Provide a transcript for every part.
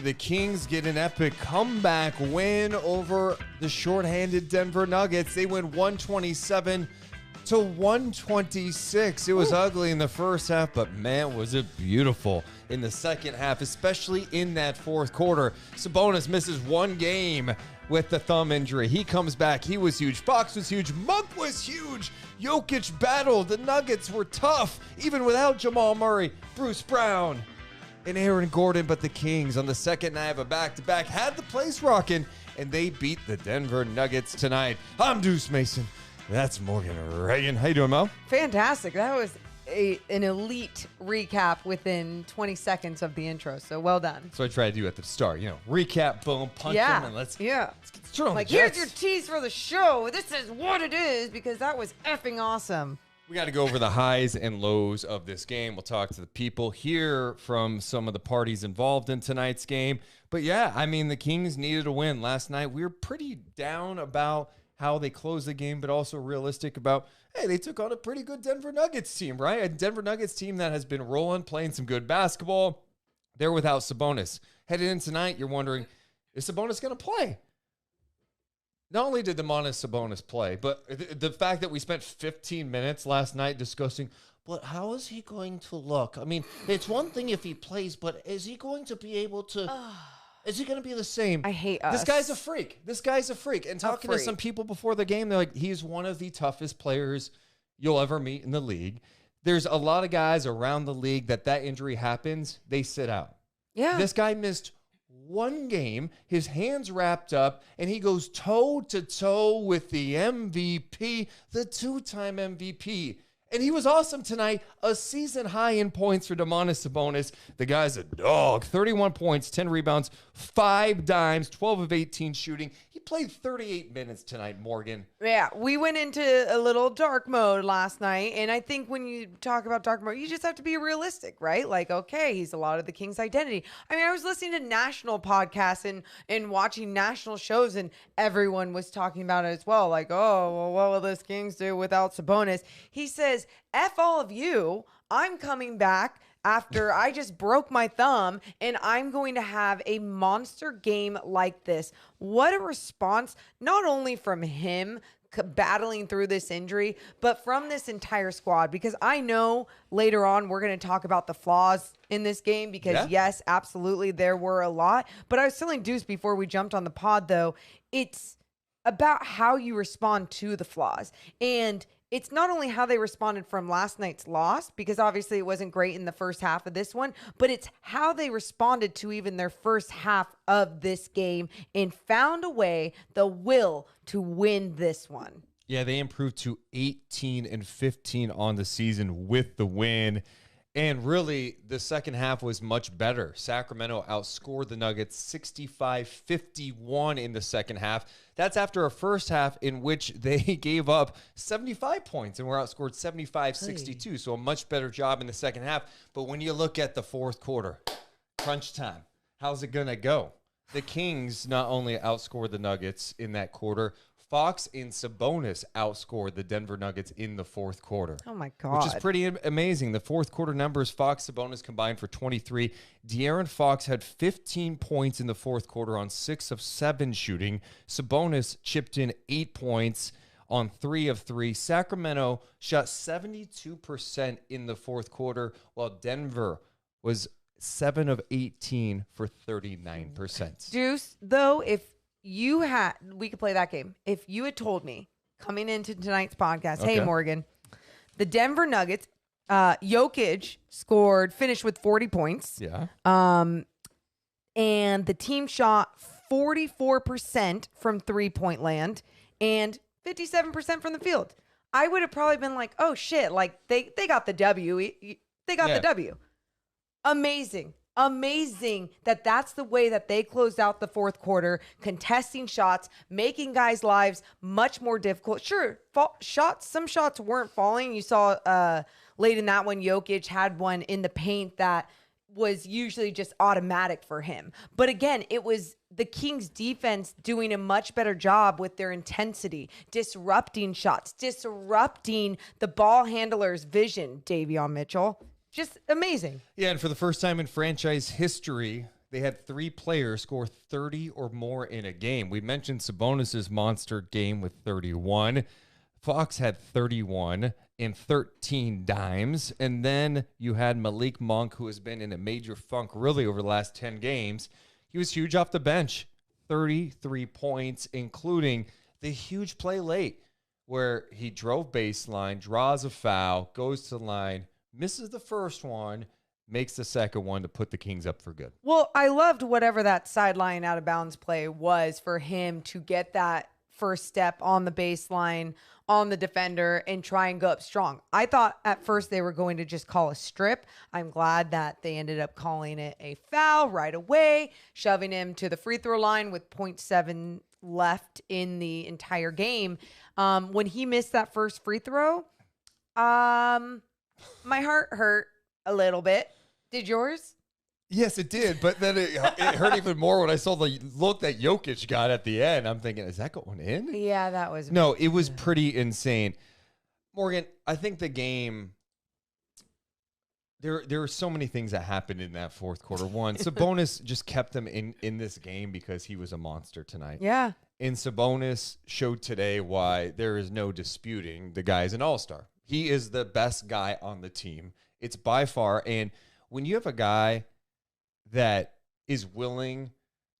The Kings get an epic comeback win over the shorthanded Denver Nuggets. They win 127-126. It was ugly in the first half, but man, was it beautiful in the second half, especially in that fourth quarter. Sabonis misses one game with the thumb injury. He comes back. He was huge. Fox was huge. Monk was huge. Jokic battled. The Nuggets were tough, even without Jamal Murray, Bruce Brown, and Aaron Gordon. But the Kings on the second night of a back-to-back had the place rocking, and they beat the Denver Nuggets tonight. I'm Deuce Mason. That's Morgan Reagan. How you doing, Mo? Fantastic. That was an elite recap within 20 seconds of the intro, so well done. So I try to do at the start, recap, boom, punch them, and let's get started on the here's Jets. your tease for the show. This is what it is, because that was effing awesome. We got to go over the highs and lows of this game. We'll talk to the people, hear from some of the parties involved in tonight's game. But yeah, I mean, the Kings needed a win last night. We were pretty down about how they closed the game, but also realistic about, hey, they took on a pretty good Denver Nuggets team, right? A Denver Nuggets team that has been rolling, playing some good basketball. They're without Sabonis. Headed in tonight, you're wondering, is Sabonis going to play? Not only did Domantas Sabonis play, but the fact that we spent 15 minutes last night discussing, but how is he going to look? I mean, it's one thing if he plays, but is he going to be able to... Is he going to be the same? I hate us. This guy's a freak. And talking to some people before the game, they're like, he's one of the toughest players you'll ever meet in the league. There's a lot of guys around the league that injury happens, they sit out. Yeah. This guy missed one game, his hands wrapped up, and he goes toe-to-toe with the MVP, the two-time MVP. And he was awesome tonight. A season high in points for Domantas Sabonis. The guy's a dog. 31 points, 10 rebounds, 5 dimes, 12 of 18 shooting. He played 38 minutes tonight, Morgan. Yeah, we went into a little dark mode last night, and I think when you talk about dark mode, you just have to be realistic, right? Like, okay, he's a lot of the Kings' identity. I mean, I was listening to national podcasts and watching national shows, and everyone was talking about it as well. Like, oh, well, what will this Kings do without Sabonis? He says, F all of you, I'm coming back after I just broke my thumb, and I'm going to have a monster game like this. What a response, not only from him battling through this injury, but from this entire squad, because I know later on we're going to talk about the flaws in this game, because yes, absolutely, there were a lot. But I was telling Deuce before we jumped on the pod, though, it's about how you respond to the flaws. And it's not only how they responded from last night's loss, because obviously it wasn't great in the first half of this one, but it's how they responded to even their first half of this game and found a way, the will to win this one. Yeah, they improved to 18-15 on the season with the win. And really, the second half was much better. Sacramento outscored the Nuggets 65-51 in the second half. That's after a first half in which they gave up 75 points and were outscored 75-62. So a much better job in the second half. But when you look at the fourth quarter, crunch time, how's it going to go? The Kings not only outscored the Nuggets in that quarter, Fox and Sabonis outscored the Denver Nuggets in the fourth quarter. Oh, my God. Which is pretty amazing. The fourth quarter numbers, Fox, Sabonis combined for 23. De'Aaron Fox had 15 points in the fourth quarter on 6 of 7 shooting. Sabonis chipped in 8 points on 3 of 3. Sacramento shot 72% in the fourth quarter, while Denver was 7 of 18 for 39%. Deuce, though, we could play that game. If you had told me coming into tonight's podcast, hey, Morgan, the Denver Nuggets, Jokic finished with 40 points. Yeah. And the team shot 44% from 3-point land and 57% from the field. I would have probably been like, oh shit, like they got the W. They got the W. Amazing that's the way that they closed out the fourth quarter, contesting shots, making guys' lives much more difficult. Sure, some shots weren't falling. You saw late in that one, Jokic had one in the paint that was usually just automatic for him. But again, it was the Kings defense doing a much better job with their intensity, disrupting shots, disrupting the ball handler's vision, Davion Mitchell. Just amazing. Yeah, and for the first time in franchise history, they had 3 players score 30 or more in a game. We mentioned Sabonis' monster game with 31. Fox had 31 and 13 dimes. And then you had Malik Monk, who has been in a major funk really over the last 10 games. He was huge off the bench, 33 points, including the huge play late where he drove baseline, draws a foul, goes to the line, misses the first one, makes the second one to put the Kings up for good. Well, I loved whatever that sideline out of bounds play was for him to get that first step on the baseline, on the defender, and try and go up strong. I thought at first they were going to just call a strip. I'm glad that they ended up calling it a foul right away, shoving him to the free throw line with 0.7 left in the entire game. When he missed that first free throw, my heart hurt a little bit. Did yours? Yes, it did, but then it hurt even more when I saw the look that Jokic got at the end. I'm thinking, is that going in? Yeah, that was... No, it was pretty insane. Morgan, I think the game... There were so many things that happened in that fourth quarter. One, Sabonis just kept them in this game because he was a monster tonight. Yeah. And Sabonis showed today why there is no disputing the guy's an all-star. He is the best guy on the team. It's by far. And when you have a guy that is willing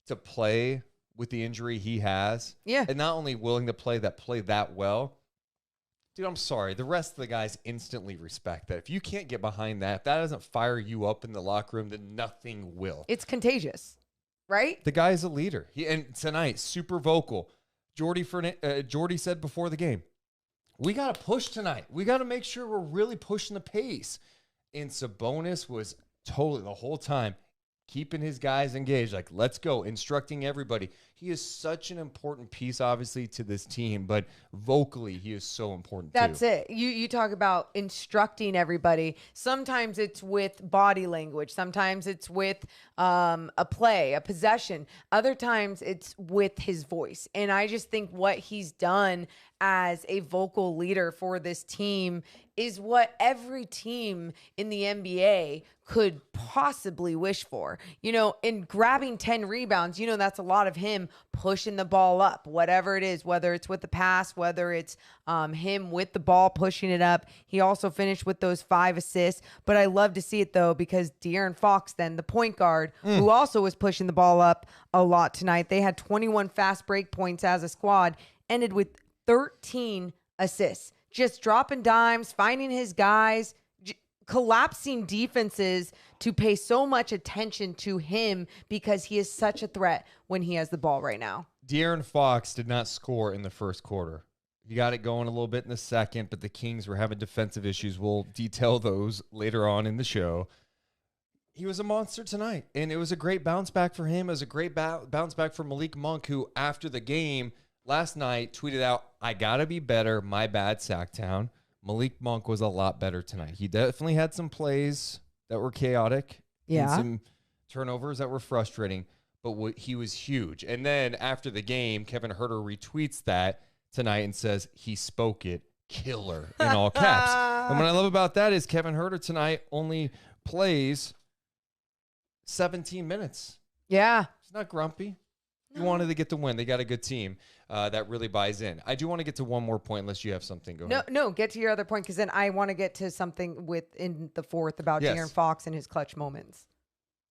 to play with the injury he has, yeah, and not only willing to play that well, dude, I'm sorry. The rest of the guys instantly respect that. If you can't get behind that, if that doesn't fire you up in the locker room, then nothing will. It's contagious, right? The guy's a leader. And tonight, super vocal. Jordy said before the game, we got to push tonight. We got to make sure we're really pushing the pace. And Sabonis was totally the whole time keeping his guys engaged, like, let's go, instructing everybody. He is such an important piece, obviously, to this team, but vocally, he is so important, That's too. it. You talk about instructing everybody. Sometimes it's with body language. Sometimes it's with a play, a possession. Other times it's with his voice. And I just think what he's done as a vocal leader for this team is what every team in the NBA could possibly wish for. You know, in grabbing 10 rebounds, you know, that's a lot of him pushing the ball up, whatever it is, whether it's with the pass, whether it's him with the ball, pushing it up. He also finished with those 5 assists, but I love to see it though, because De'Aaron Fox, then the point guard, who also was pushing the ball up a lot tonight. They had 21 fast break points as a squad, ended with 13 assists, just dropping dimes, finding his guys, collapsing defenses to pay so much attention to him because he is such a threat when he has the ball right now. De'Aaron Fox did not score in the first quarter. He got it going a little bit in the second, but the Kings were having defensive issues. We'll detail those later on in the show. He was a monster tonight, and it was a great bounce back for him. It was a great bounce back for Malik Monk, who after the game last night tweeted out, I got to be better. My bad, Sacktown. Malik Monk was a lot better tonight. He definitely had some plays that were chaotic. Yeah. And some turnovers that were frustrating, but he was huge. And then after the game, Kevin Huerter retweets that tonight and says, he spoke it, killer, in all caps. And what I love about that is Kevin Huerter tonight only plays 17 minutes. Yeah. He's not grumpy. He wanted to get the win. They got a good team that really buys in. I do want to get to one more point, unless you have something going. No, get to your other point, because then I want to get to something in the fourth about De'Aaron Fox and his clutch moments.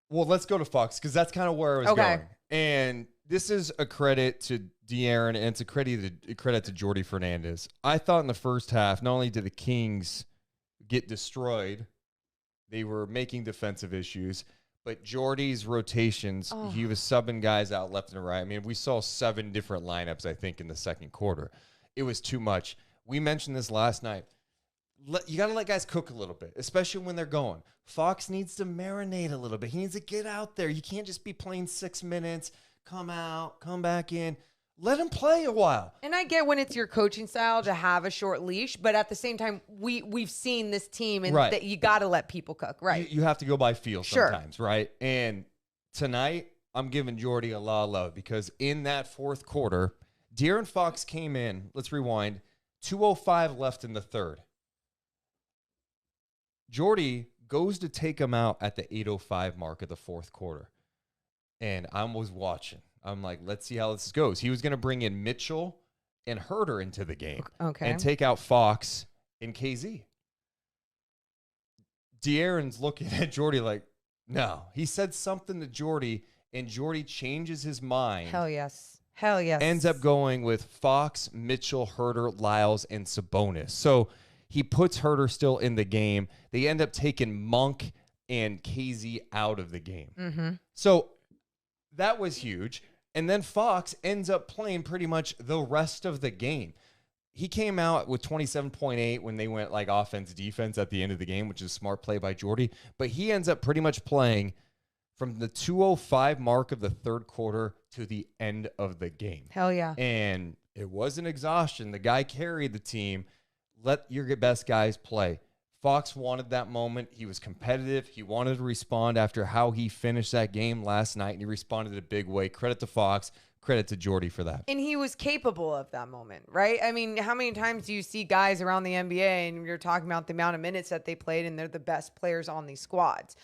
Well, let's go to Fox, because that's kind of where I was going. And this is a credit to De'Aaron, and it's a credit to Jordy Fernandez. I thought in the first half, not only did the Kings get destroyed, they were making defensive issues, but Jordy's rotations, he was subbing guys out left and right. I mean, we saw 7 different lineups, I think, in the second quarter. It was too much. We mentioned this last night. You got to let guys cook a little bit, especially when they're going. Fox needs to marinate a little bit. He needs to get out there. You can't just be playing 6 minutes, come out, come back in. Let him play a while. And I get when it's your coaching style to have a short leash, but at the same time, we've seen this team, and that you got to let people cook, right? You have to go by feel sometimes, right? And tonight, I'm giving Jordy a lot of love, because in that fourth quarter, De'Aaron Fox came in, let's rewind, 2:05 left in the third. Jordy goes to take him out at the 8:05 mark of the fourth quarter. and I was watching. I'm like, let's see how this goes. He was going to bring in Mitchell and Herter into the game and take out Fox and KZ. De'Aaron's looking at Jordy like, no. He said something to Jordy, and Jordy changes his mind. Hell yes. Hell yes. Ends up going with Fox, Mitchell, Herter, Lyles, and Sabonis. So he puts Herter still in the game. They end up taking Monk and KZ out of the game. Mm-hmm. So that was huge. And then Fox ends up playing pretty much the rest of the game. He came out with 27.8 when they went like offense, defense at the end of the game, which is a smart play by Jordy. But he ends up pretty much playing from the 2:05 mark of the third quarter to the end of the game. Hell yeah. And it wasn't exhaustion. The guy carried the team. Let your best guys play. Fox wanted that moment. He was competitive. He wanted to respond after how he finished that game last night, and he responded in a big way. Credit to Fox. Credit to Jordy for that. And he was capable of that moment, right? I mean, how many times do you see guys around the NBA and you're talking about the amount of minutes that they played and they're the best players on these squads?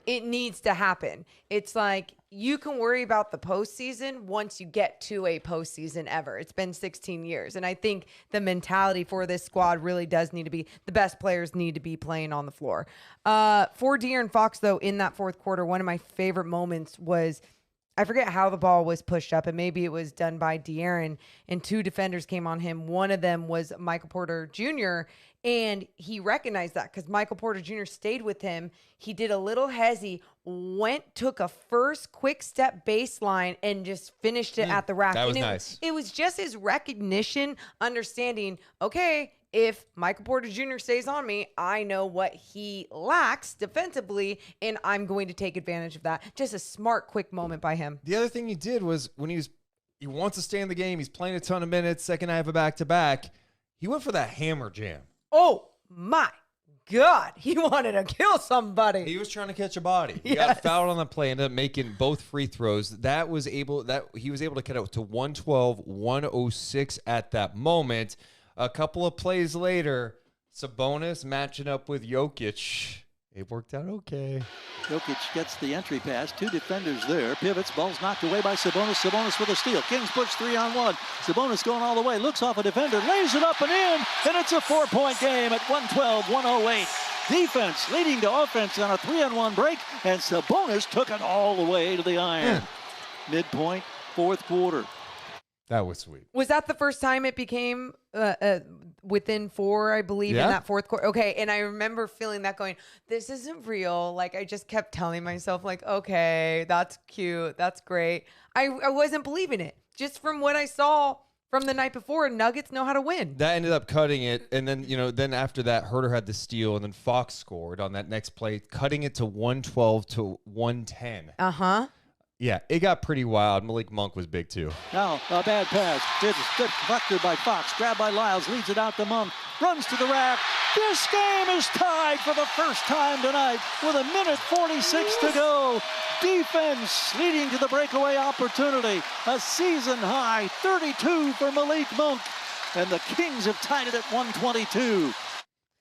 It needs to happen. It's like you can worry about the postseason once you get to a postseason ever. It's been 16 years. And I think the mentality for this squad really does need to be the best players need to be playing on the floor. For De'Aaron Fox, though, in that fourth quarter, one of my favorite moments was I forget how the ball was pushed up, and maybe it was done by De'Aaron, and two defenders came on him. One of them was Michael Porter Jr., and he recognized that because Michael Porter Jr. stayed with him. He did a little hezzy, took a first quick step baseline, and just finished it at the rack. That was and nice. It was just his recognition, understanding, okay, if Michael Porter Jr. stays on me, I know what he lacks defensively, and I'm going to take advantage of that. Just a smart, quick moment by him. The other thing he did was when he wants to stay in the game, he's playing a ton of minutes, second half of back-to-back, he went for that hammer jam. Oh, my God. He wanted to kill somebody. He was trying to catch a body. He Yes. got fouled on the play, ended up making both free throws. He was able to cut out to 112, 106 at that moment. A couple of plays later, Sabonis matching up with Jokic. It worked out okay. Jokic gets the entry pass. Two defenders there. Pivots. Ball's knocked away by Sabonis. Sabonis with a steal. Kings push 3-on-1. Sabonis going all the way. Looks off a defender. Lays it up and in. And it's a 4-point game at 112-108. Defense leading to offense on a 3-on-1 break. And Sabonis took it all the way to the iron. Midpoint, fourth quarter. That was sweet. Was that the first time it became within 4, I believe, in that fourth quarter? Okay, and I remember feeling that going, this isn't real. Like, I just kept telling myself, like, okay, that's cute. That's great. I wasn't believing it. Just from what I saw from the night before, Nuggets know how to win. That ended up cutting it. And then, then after that, Herter had the steal, and then Fox scored on that next play, cutting it to 112 to 110. Uh-huh. Yeah, it got pretty wild. Malik Monk was big, too. Now, a bad pass. It's deflected by Fox. Grabbed by Lyles. Leads it out to Monk. Runs to the rack. This game is tied for the first time tonight with 1:46 to go. Defense leading to the breakaway opportunity. A season high 32 for Malik Monk. And the Kings have tied it at 122.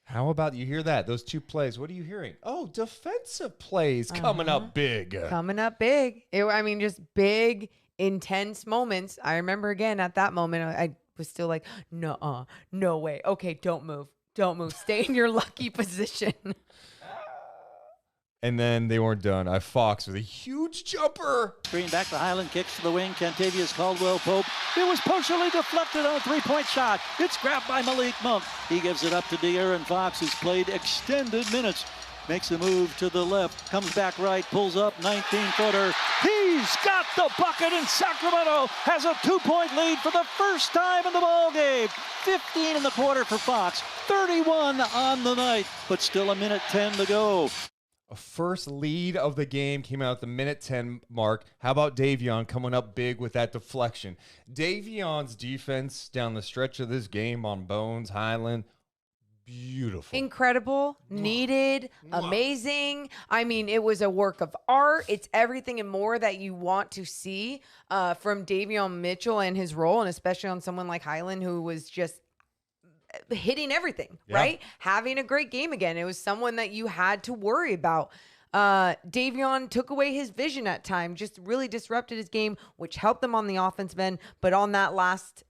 How about you hear that? Those two plays. What are you hearing? Oh, defensive plays coming up big. Coming up big. Just big, intense moments. I remember again at that moment, I was still like, no way. Okay, don't move. Don't move. Stay in your lucky position. And then they weren't done. Fox with a huge jumper. Screen back to Highland, kicks to the wing. Kentavious Caldwell-Pope. It was partially deflected on a three-point shot. It's grabbed by Malik Monk. He gives it up to De'Aaron Fox, who's played extended minutes. Makes a move to the left, comes back right, pulls up, 19-footer. He's got the bucket, and Sacramento has a 2-point lead for the first time in the ballgame. 15 in the quarter for Fox, 31 on the night, but still 1:10 to go. A first lead of the game came out at the minute 10 mark. How about Davion coming up big with that deflection? Davion's defense down the stretch of this game on Bones, Highland, beautiful. Incredible, needed, amazing. It was a work of art. It's everything and more that you want to see from Davion Mitchell and his role, and especially on someone like Highland, who was just hitting everything, right? Having a great game again. It was someone that you had to worry about. Davion took away his vision at times, just really disrupted his game, which helped them on the offensive end. But on that last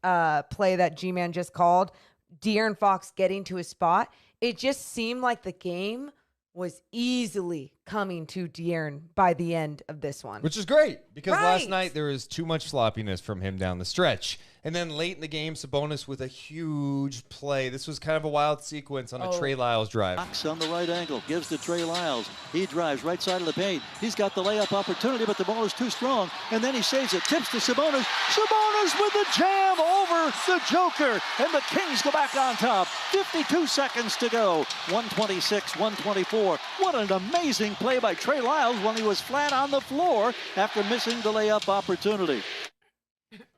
play that G-Man just called, De'Aaron Fox getting to his spot, it just seemed like the game was easily coming to De'Aaron by the end of this one. Which is great, because Right. last night there was too much sloppiness from him down the stretch. And then late in the game, Sabonis with a huge play. This was kind of a wild sequence on a Trey Lyles drive. Fox on the right angle, gives to Trey Lyles. He drives right side of the paint. He's got the layup opportunity, but the ball is too strong. And then he saves it, tips to Sabonis. Sabonis with the jam over the Joker. And the Kings go back on top. 52 seconds to go. 126-124. What an amazing play by Trey Lyles when he was flat on the floor after missing the layup opportunity.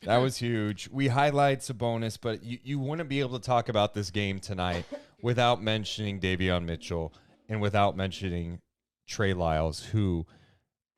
That was huge. We highlight Sabonis, but you wouldn't be able to talk about this game tonight without mentioning Davion Mitchell and without mentioning Trey Lyles, who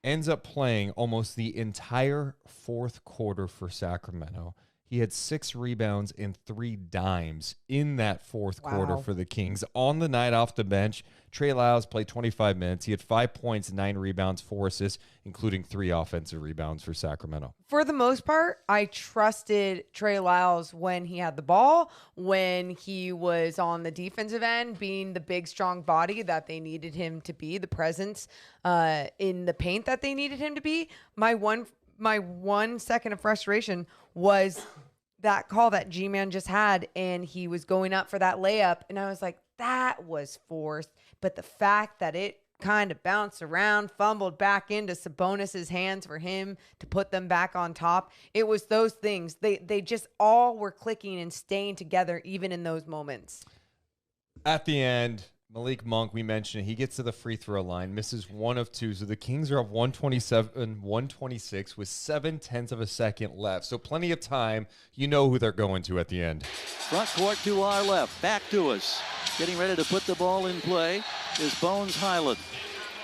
ends up playing almost the entire fourth quarter for Sacramento. He had 6 rebounds and 3 dimes in that fourth quarter for the Kings. On the night off the bench, Trey Lyles played 25 minutes. He had 5 points, 9 rebounds, 4 assists, including 3 offensive rebounds for Sacramento. For the most part, I trusted Trey Lyles when he had the ball, when he was on the defensive end, being the big, strong body that they needed him to be, the presence in the paint that they needed him to be. My one second of frustration was that call that G-Man just had, and he was going up for that layup, and I was like, that was forced. But the fact that it kind of bounced around, fumbled back into Sabonis's hands for him to put them back on top, it was those things. They just all were clicking and staying together even in those moments. At the end, Malik Monk, we mentioned, he gets to the free throw line, misses 1 of 2. So the Kings are up 127-126 with 0.7 of a second left. So plenty of time. You know who they're going to at the end. Front court to our left. Back to us. Getting ready to put the ball in play is Bones Highland.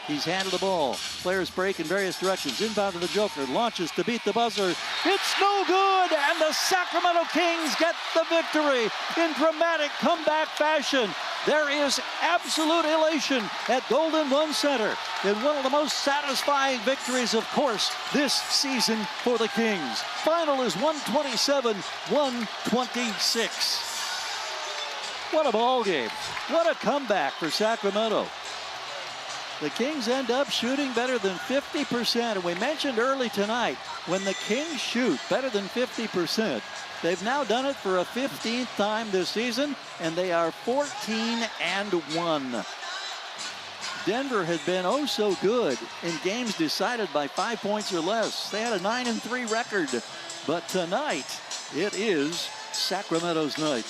He's handled the ball. Players break in various directions. Inbound to the Joker. Launches to beat the buzzer. It's no good. And the Sacramento Kings get the victory in dramatic comeback fashion. There is absolute elation at Golden One Center in one of the most satisfying victories, of course, this season for the Kings. Final is 127-126. What a ball game. What a comeback for Sacramento. The Kings end up shooting better than 50%. And we mentioned early tonight, when the Kings shoot better than 50%, they've now done it for a 15th time this season, and they are 14-1. Denver had been oh so good in games decided by 5 points or less. They had a 9-3 record. But tonight, it is Sacramento's night.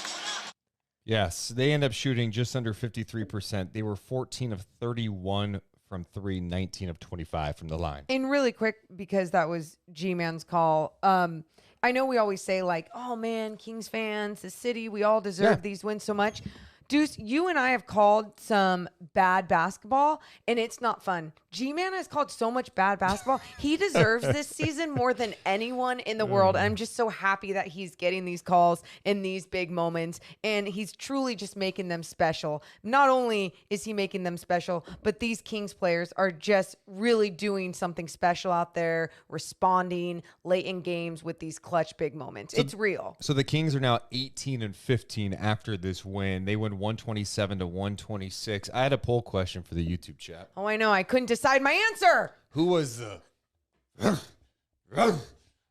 Yes, they end up shooting just under 53%. They were 14 of 31 from 3, 19 of 25 from the line. And really quick, because that was G-Man's call, I know we always say, like, oh, man, Kings fans, the city, we all deserve these wins so much. Deuce, you and I have called some bad basketball, and it's not fun. G-Man has called so much bad basketball. He deserves this season more than anyone in the world. I'm just so happy that he's getting these calls in these big moments, and he's truly just making them special. Not only is he making them special, but these Kings players are just really doing something special out there, responding late in games with these clutch big moments. It's real. So the Kings are now 18-15 after this win. They win 127-126. I had a poll question for the YouTube chat. Oh, I know. I couldn't decide my answer. Who was the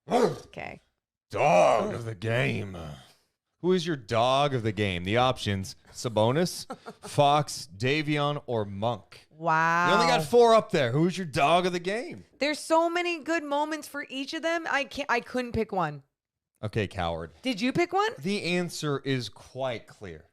Okay. dog of the game? Who is your dog of the game? The options: Sabonis, Fox, Davion, or Monk. Wow. You only got 4 up there. Who's your dog of the game? There's so many good moments for each of them. I couldn't pick one. Okay, coward. Did you pick one? The answer is quite clear.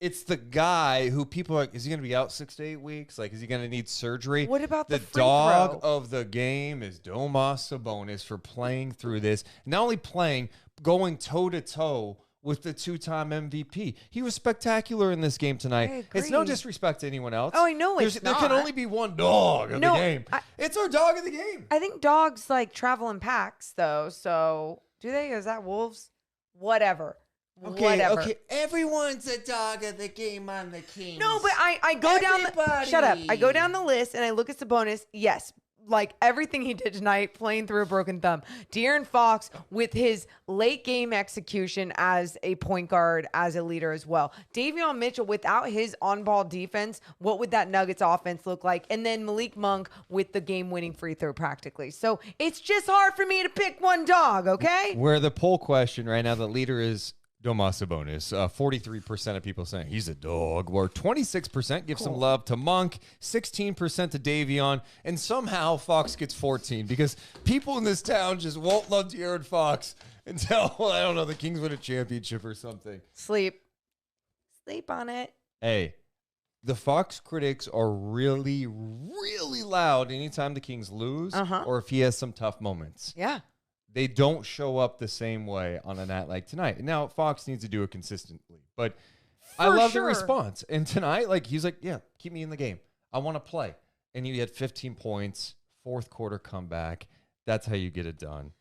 It's the guy who people are like, is he going to be out 6 to 8 weeks? Like, is he going to need surgery? What about the free dog throw? of the game is Domas Sabonis for playing through this. Not only playing, going toe-to-toe with the 2-time MVP. He was spectacular in this game tonight. It's no disrespect to anyone else. Oh, I know it's There can only be one dog of the game. It's our dog of the game. I think dogs like travel in packs, though. So do they? Is that wolves? Whatever. whatever. Okay, everyone's a dog of the game on the Kings. No, but I go down the shut up. I go down the list and I look at Sabonis. Yes, like everything he did tonight, playing through a broken thumb. De'Aaron Fox with his late game execution as a point guard, as a leader as well. Davion Mitchell without his on-ball defense, what would that Nuggets offense look like? And then Malik Monk with the game-winning free throw practically. So it's just hard for me to pick one dog, okay? Where the poll question right now, the leader is Domas Sabonis. 43% of people saying he's a dog, where 26% give some love to Monk, 16% to Davion, and somehow Fox gets 14 because people in this town just won't love De'Aaron Fox until, I don't know, the Kings win a championship or something. Sleep on it. Hey, the Fox critics are really, really loud anytime the Kings lose or if he has some tough moments. Yeah. They don't show up the same way on a night like tonight. Now, Fox needs to do it consistently, but I love the response. And tonight, like, he's like, yeah, keep me in the game. I want to play. And he had 15 points, fourth quarter comeback. That's how you get it done.